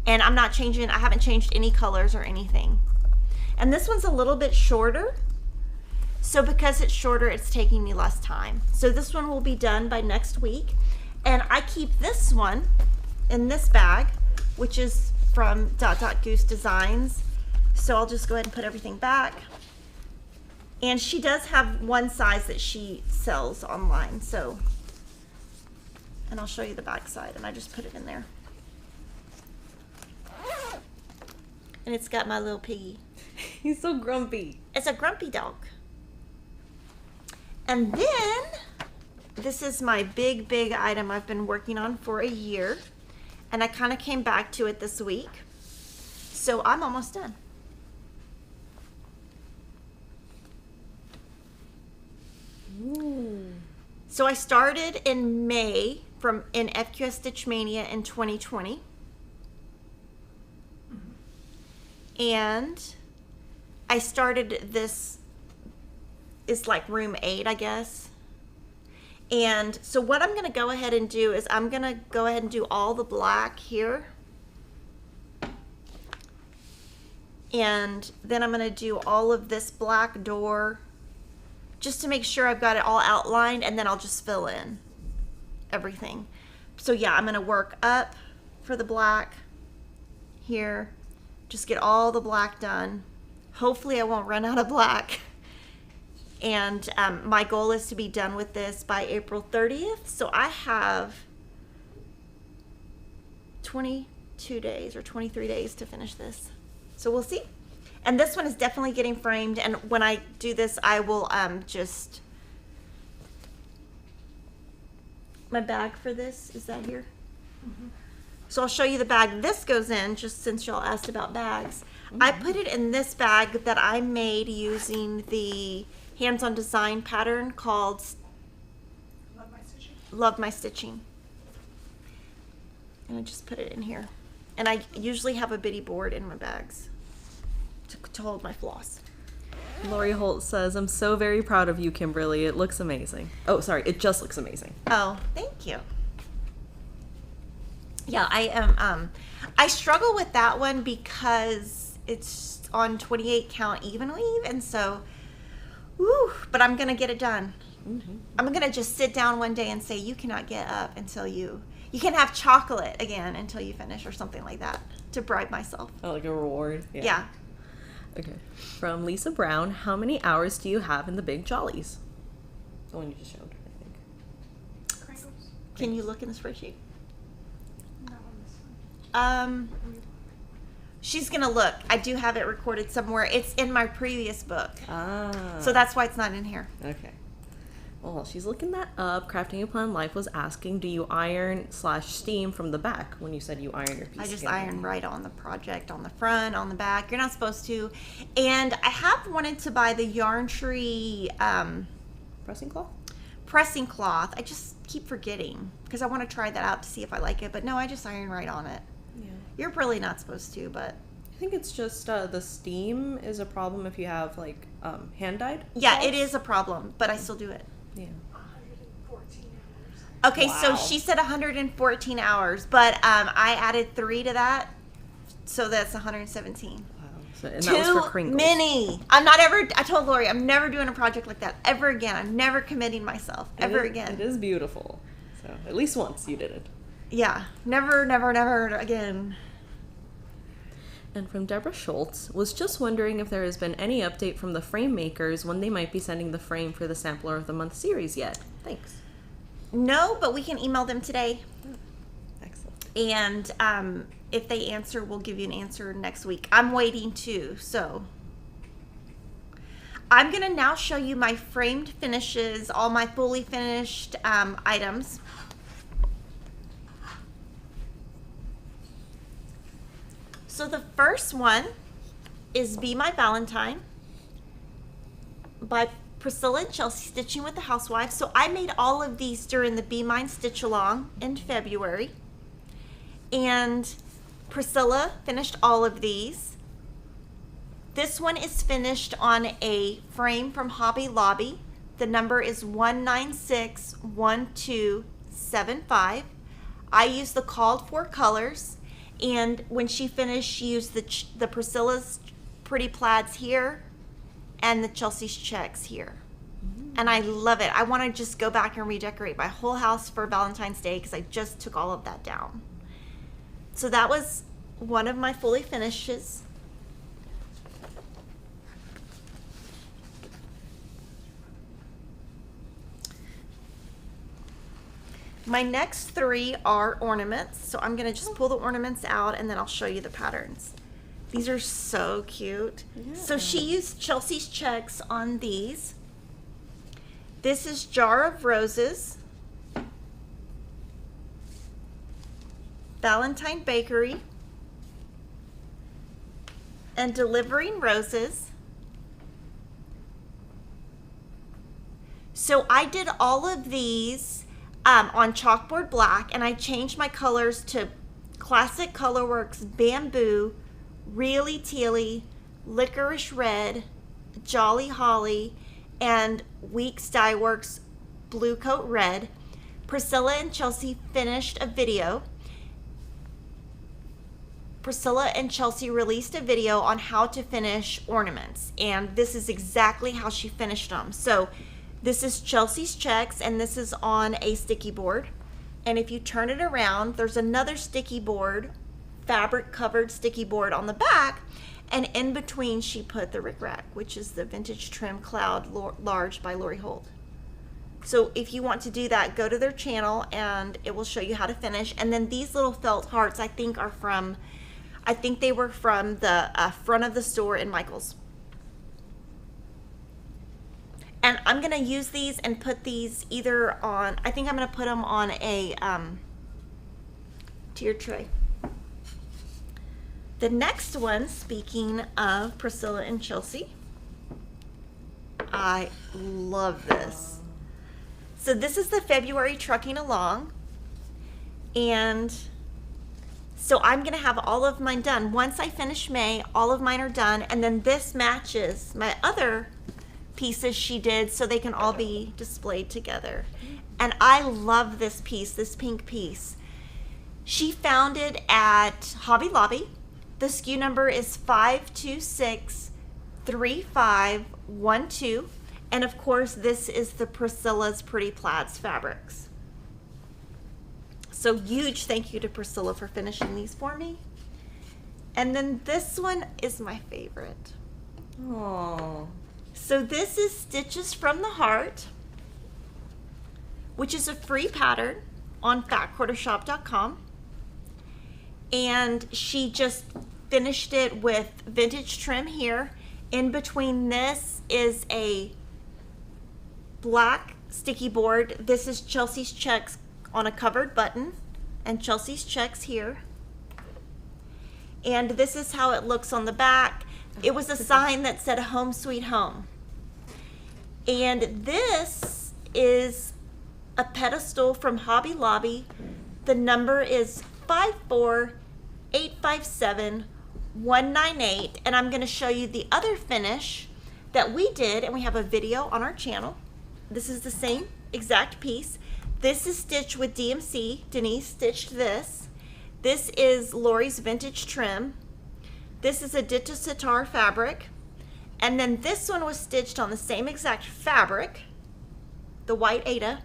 And I'm not changing, I haven't changed any colors or anything. And this one's a little bit shorter, so because it's shorter, it's taking me less time. So this one will be done by next week. And I keep this one in this bag, which is from Goose Designs. So I'll just go ahead and put everything back. And she does have one size that she sells online, so, and I'll show you the back side, and I just put it in there. And it's got my little piggy. He's so grumpy. It's a grumpy dog. And then, this is my big item I've been working on for a year, and I kind of came back to it this week. So I'm almost done. Ooh. So I started in May in FQS Stitch Mania in 2020. And I started this, is like room 8, I guess. And so what I'm going to go ahead and do is I'm going to go ahead and do all the black here. And then I'm going to do all of this black door just to make sure I've got it all outlined, and then I'll just fill in everything. So yeah, I'm going to work up for the black here. Just get all the black done. Hopefully I won't run out of black. And my goal is to be done with this by April 30th. So I have 22 days or 23 days to finish this. So we'll see. And this one is definitely getting framed. And when I do this, I will just... My bag for this, is that here? Mm-hmm. So I'll show you the bag this goes in, just since y'all asked about bags. Mm-hmm. I put it in this bag that I made using the hands-on design pattern called Love My Stitching. And I just put it in here. And I usually have a bitty board in my bags to hold my floss. Lori Holt says, I'm so very proud of you, Kimberly. It looks amazing. Oh, sorry. It just looks amazing. Oh, thank you. Yeah, I am. I struggle with that one because it's on 28 count even weave. And so, woo, but I'm going to get it done. Mm-hmm. I'm going to just sit down one day and say, you cannot get up until you can have chocolate again until you finish, or something like that, to bribe myself. Oh, like a reward? Yeah. Okay. From Lisa Brown, how many hours do you have in the big jollies? The one you just showed, I think. Crinkles. Can you look in the spreadsheet? Not on this one. She's gonna look. I do have it recorded somewhere. It's in my previous book. Ah. So that's why it's not in here. Okay. Well, she's looking that up. Crafting a Plan Life was asking, do you iron/steam from the back when you said you iron your piece? I just together? iron right on the project, on the front, on the back. You're not supposed to. And I have wanted to buy the Yarn Tree Pressing cloth? pressing cloth. I just keep forgetting because I want to try that out to see if I like it. But no, I just iron right on it. Yeah. You're really not supposed to, but... I think it's just the steam is a problem if you have, like, hand-dyed Yeah, cloths. it is a problem, but I still do it. Yeah. 114 hours. Okay, Wow. so she said 114 hours, but I added 3 to that, so that's 117. Wow. So, and that was for Too crinkles. many. I told Lori, I'm never doing a project like that ever again. I'm never committing myself ever again. It is beautiful. So at least once you did it. Yeah, never, never, never again. And from Deborah Schultz, was just wondering if there has been any update from the frame makers when they might be sending the frame for the Sampler of the Month series yet. Thanks. No, but we can email them today. Excellent. And if they answer, we'll give you an answer next week. I'm waiting too, so. I'm going to now show you my framed finishes, all my fully finished items. So the first one is Be My Valentine by Priscilla and Chelsea, Stitching with the Housewives. So I made all of these during the Be Mine Stitch Along in February. And Priscilla finished all of these. This one is finished on a frame from Hobby Lobby. The number is 1961275. I used the called for colors. And when she finished, she used the Priscilla's Pretty Plaids here and the Chelsea's checks here. And I love it. I want to just go back and redecorate my whole house for Valentine's Day because I just took all of that down. So that was one of my fully finishes. My next 3 are ornaments, so I'm going to just pull the ornaments out and then I'll show you the patterns. These are so cute. Yeah. So she used Chelsea's checks on these. This is Jar of Roses, Valentine Bakery, and Delivering Roses. So I did all of these on chalkboard black, and I changed my colors to Classic Colorworks Bamboo, Really Tealy, Licorice Red, Jolly Holly, and Weeks Dye Works Blue Coat Red. Priscilla and Chelsea finished a video. Priscilla and Chelsea released a video on how to finish ornaments, and this is exactly how she finished them. So this is Chelsea's checks, and this is on a sticky board. And if you turn it around, there's another sticky board, fabric covered sticky board on the back, and in between she put the rickrack, which is the Vintage Trim Cloud Large by Lori Holt. So if you want to do that, go to their channel and it will show you how to finish. And then these little felt hearts, I think they were from the front of the store in Michael's. And I'm going to use these and put these either on, I think I'm going to put them on a tiered tray. The next one, speaking of Priscilla and Chelsea, I love this. So this is the February Trucking Along. And so I'm going to have all of mine done. Once I finish May, all of mine are done. And then this matches my other pieces she did, so they can all be displayed together. And I love this piece, this pink piece. She found it at Hobby Lobby. The SKU number is 5263512. And of course, this is the Priscilla's Pretty Plaids fabrics. So huge thank you to Priscilla for finishing these for me. And then this one is my favorite. Oh. So this is Stitches from the Heart, which is a free pattern on fatquartershop.com. And she just finished it with vintage trim here. In between this is a black sticky board. This is Chelsea's checks on a covered button and Chelsea's checks here. And this is how it looks on the back. It was a sign that said Home Sweet Home. And this is a pedestal from Hobby Lobby. The number is 54857-198. And I'm going to show you the other finish that we did, and we have a video on our channel. This is the same exact piece. This is stitched with DMC. Denise stitched this. This is Lori's Vintage Trim. This is a Ditta Sitar fabric. And then this one was stitched on the same exact fabric, the white Aida,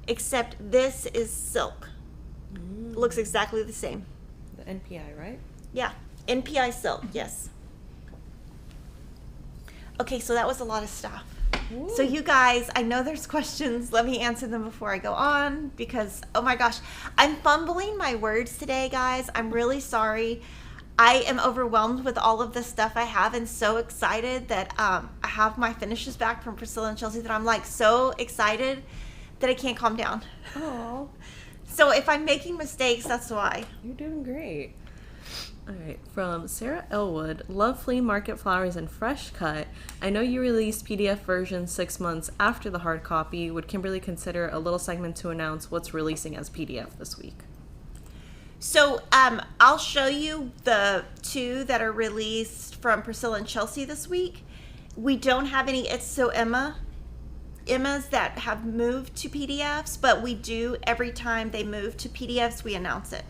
except this is silk. It looks exactly the same. The NPI, right? Yeah, NPI silk, yes. Okay, so that was a lot of stuff. Ooh. So you guys, I know there's questions. Let me answer them before I go on because, oh my gosh, I'm fumbling my words today, guys. I'm really sorry. I am overwhelmed with all of the stuff I have and so excited that I have my finishes back from Priscilla and Chelsea that I'm like so excited that I can't calm down. Oh. So if I'm making mistakes, that's why. You're doing great. All right, from Sarah Elwood, love flea market flowers and fresh cut. I know you released PDF version 6 months after the hard copy. Would Kimberly consider a little segment to announce what's releasing as PDF this week? So I'll show you the two that are released from Priscilla and Chelsea this week. We don't have any Emma's that have moved to PDFs, but we do every time they move to PDFs, we announce it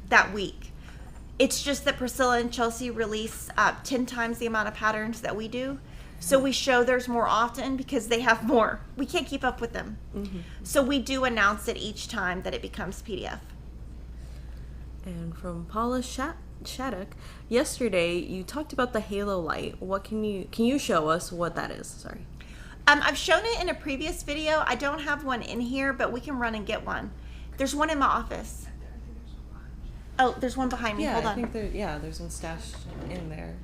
that week. It's just that Priscilla and Chelsea release 10 times the amount of patterns that we do. So we show theirs more often because they have more. We can't keep up with them. So we do announce it each time that it becomes PDF. And from Paula Shattuck, yesterday you talked about the halo light. What can you show us what that is? Sorry. I've shown it in a previous video. I don't have one in here, but we can run and get one. There's one in my office. Oh, there's one behind me. Yeah, Hold on. I think there's one stashed in there.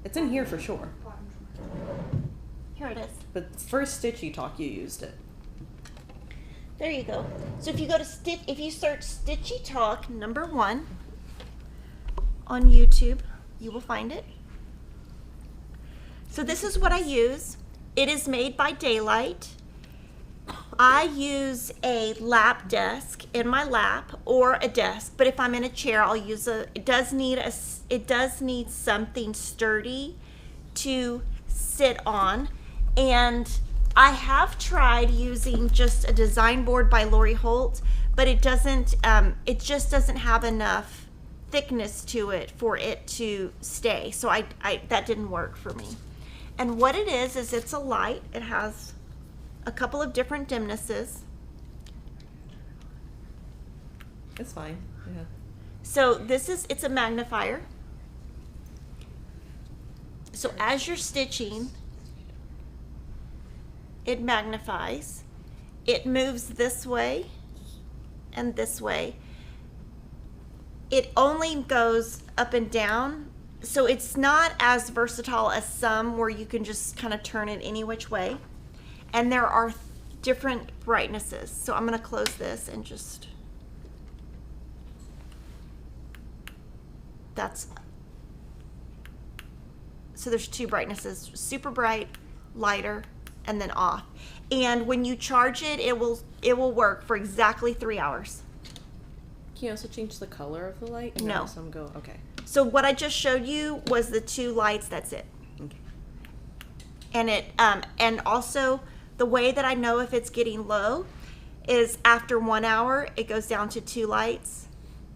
It's in here for sure. Here it is. But first Stitchy Talk, you used it. There you go. So if you go to if you search Stitchy Talk #1 on YouTube, you will find it. So this is what I use. It is made by Daylight. I use a lap desk in my lap or a desk, but if I'm in a chair, I'll use it does need something sturdy to sit on, and I have tried using just a design board by Lori Holt, but it doesn't, it just doesn't have enough thickness to it for it to stay. So I that didn't work for me. And what it is it's a light. It has a couple of different dimnesses. It's fine. Yeah. So it's a magnifier. So as you're stitching, it magnifies. It moves this way and this way. It only goes up and down, so it's not as versatile as some where you can just kind of turn it any which way. And there are different brightnesses. So I'm going to close this and just, so there's two brightnesses, super bright, lighter, and then off. And when you charge it, it will work for exactly 3 hours. Can you also change the color of the light? And No. have some go. Okay. So what I just showed you was the two lights. That's it. Okay. And and also the way that I know if it's getting low is after 1 hour it goes down to 2 lights.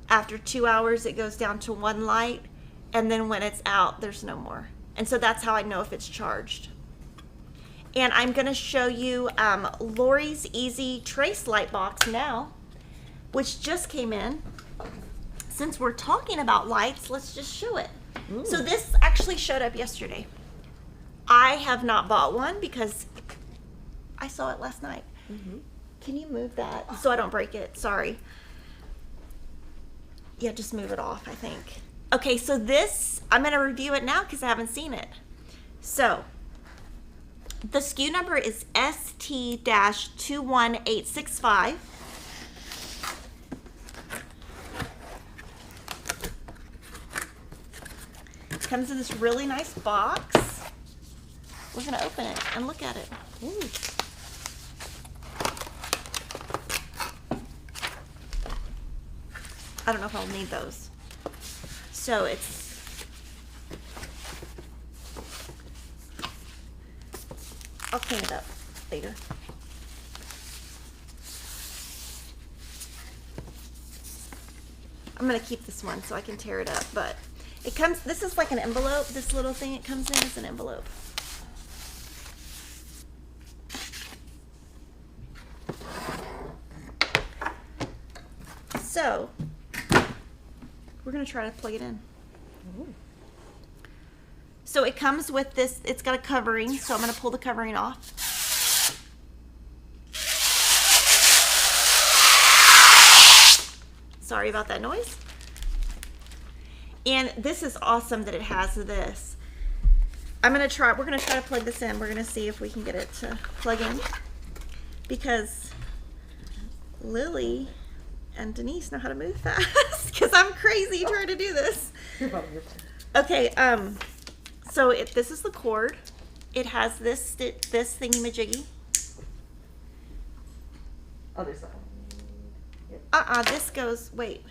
After 2 hours it goes down to 1 light, and then when it's out there's no more. And so that's how I know if it's charged. And I'm going to show you Lori's Easy Trace Light Box now, which just came in. Since we're talking about lights, let's just show it. Ooh. So this actually showed up yesterday. I have not bought one because I saw it last night. Mm-hmm. Can you move that so I don't break it? Sorry. Yeah, just move it off, I think. Okay, so this, I'm going to review it now because I haven't seen it. So, the SKU number is ST-21865. It comes in this really nice box. We're going to open it and look at it. Ooh. I don't know if I'll need those. So I'll clean it up later. I'm gonna keep this one so I can tear it up, but it comes, this is like an envelope. This little thing it comes in is an envelope. So, we're gonna try to plug it in. Ooh. So it comes with this, it's got a covering, so I'm gonna pull the covering off. Sorry about that noise. And this is awesome that it has this. we're gonna try to plug this in. We're gonna see if we can get it to plug in. Because Lily and Denise know how to move fast. Because I'm crazy trying to do this. Okay, so this is the cord. It has this thingy-majiggy. Other side. This goes, wait.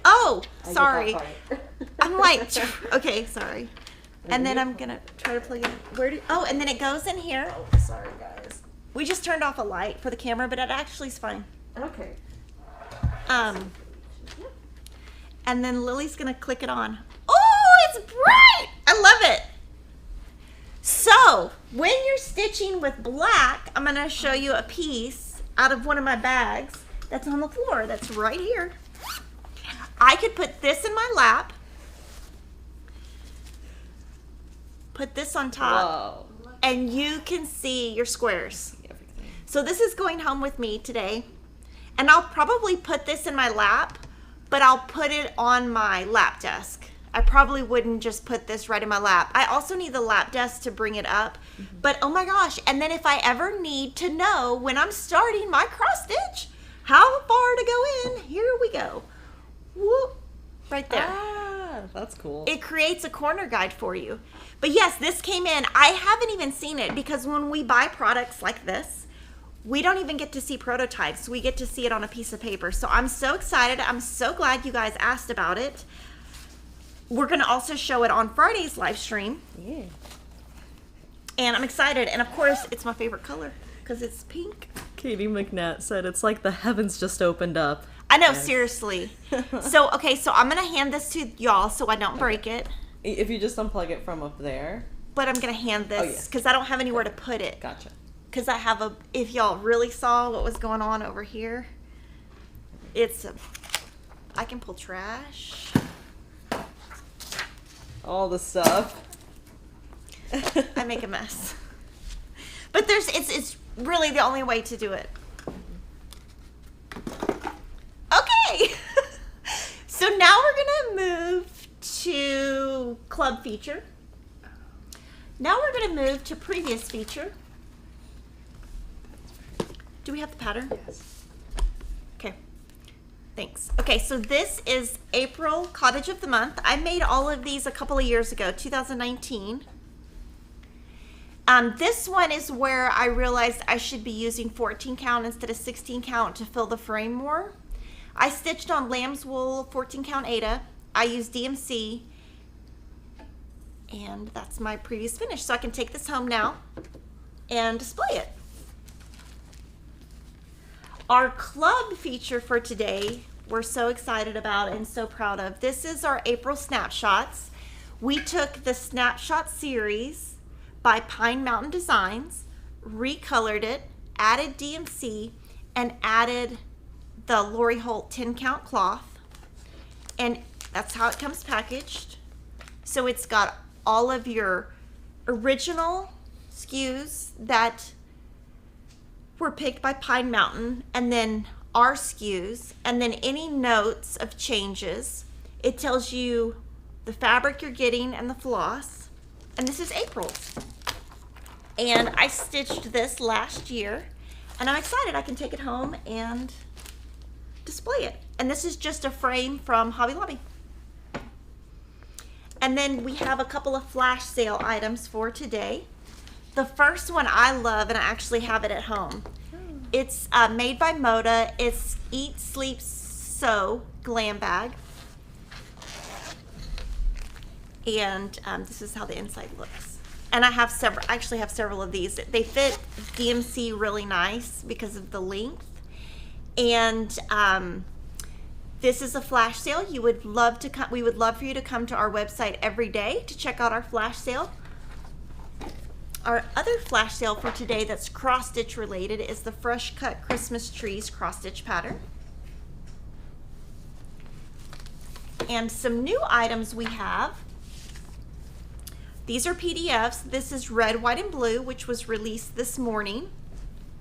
Oh, sorry. I'm like, okay, sorry. And then I'm gonna try to plug it. And then it goes in here. Oh, sorry guys. We just turned off a light for the camera, but it actually is fine. Okay. And then Lily's gonna click it on. Oh, it's bright! I love it. So, when you're stitching with black, I'm gonna show you a piece out of one of my bags that's on the floor, that's right here. I could put this in my lap, put this on top, whoa, and you can see your squares. Everything. So this is going home with me today, and I'll probably put this in my lap, but I'll put it on my lap desk. I probably wouldn't just put this right in my lap. I also need the lap desk to bring it up, but oh my gosh, and then if I ever need to know when I'm starting my cross stitch, how far to go in, here we go. Whoop, right there. Ah, that's cool. It creates a corner guide for you. But yes, this came in. I haven't even seen it because when we buy products like this, we don't even get to see prototypes. We get to see it on a piece of paper. So I'm so excited. I'm so glad you guys asked about it. We're going to also show it on Friday's live stream. Yeah. And I'm excited. And of course, it's my favorite color. because it's pink. Katie McNatt said it's like the heavens just opened up. I know, seriously. So, okay, so I'm going to hand this to y'all so I don't break it. If you just unplug it from up there. But I'm going to hand this because I don't have anywhere to put it. Gotcha. Because I have if y'all really saw what was going on over here, I can pull trash. All the stuff. I make a mess. But it's really the only way to do it. Okay. So now we're going to move to club feature. Now we're going to move to previous feature. Do we have the pattern? Yes. Okay. Thanks. Okay, so this is April Cottage of the Month. I made all of these a couple of years ago, 2019. This one is where I realized I should be using 14 count instead of 16 count to fill the frame more. I stitched on lamb's wool 14 count Aida. I used DMC. And that's my previous finish. So I can take this home now and display it. Our club feature for today, we're so excited about and so proud of. This is our April snapshots. We took the snapshot series by Pine Mountain Designs, recolored it, added DMC, and added the Lori Holt 10 count cloth. And that's how it comes packaged. So it's got all of your original SKUs that were picked by Pine Mountain, and then our SKUs, and then any notes of changes. It tells you the fabric you're getting and the floss. And this is April's. And I stitched this last year, and I'm excited I can take it home and display it. And this is just a frame from Hobby Lobby. And then we have a couple of flash sale items for today. The first one I love, and I actually have it at home. It's made by Moda. It's Eat, Sleep, Sew Glam Bag. And this is how the inside looks. And I actually have several of these. They fit DMC really nice because of the length. And this is a flash sale. We would love for you to come to our website every day to check out our flash sale. Our other flash sale for today that's cross stitch related is the Fresh Cut Christmas Trees cross stitch pattern. And some new items we have. These are PDFs. This is Red, White, and Blue, which was released this morning.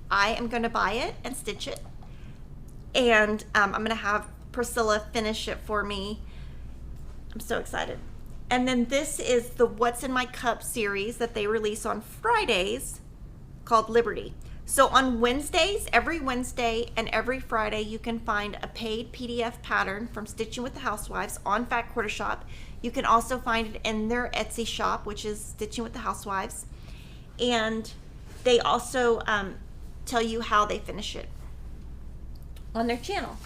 I am going to buy it and stitch it. And I'm going to have Priscilla finish it for me. I'm so excited. And then this is the What's in My Cup series that they release on Fridays called Liberty. So on Wednesdays, every Wednesday and every Friday, you can find a paid PDF pattern from Stitching with the Housewives on Fat Quarter Shop. You can also find it in their Etsy shop, which is Stitching with the Housewives. And they also tell you how they finish it on their channel.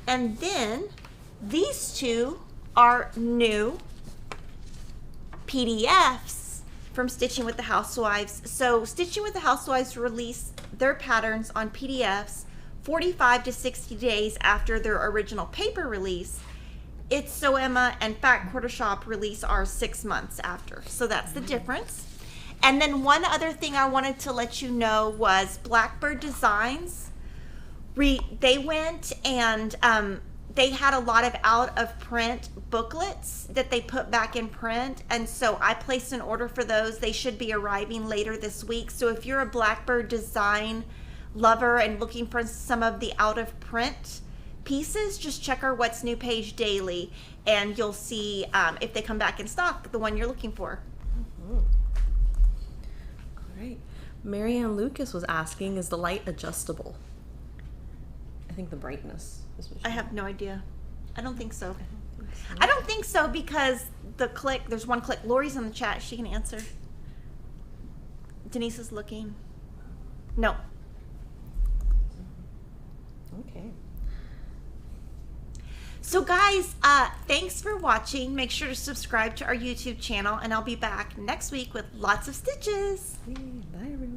And then these two are new PDFs from Stitching with the Housewives. So Stitching with the Housewives release their patterns on PDFs 45 to 60 days after their original paper release. It's So Emma and Fat Quarter Shop release ours 6 months after. So that's the difference. And then one other thing I wanted to let you know was Blackbird Designs. They went and they had a lot of out of print booklets that they put back in print, and so I placed an order for those. They should be arriving later this week. So if you're a Blackbird design lover and looking for some of the out of print pieces, just check our What's New page daily and you'll see if they come back in stock, the one you're looking for. All right. Marianne Lucas was asking, is the light adjustable? I think the brightness is what I have no idea. I don't think so. I don't think so because there's one click. Lori's in the chat. She can answer. Denise is looking. No. Okay. So guys, thanks for watching. Make sure to subscribe to our YouTube channel, and I'll be back next week with lots of stitches. Bye, everyone.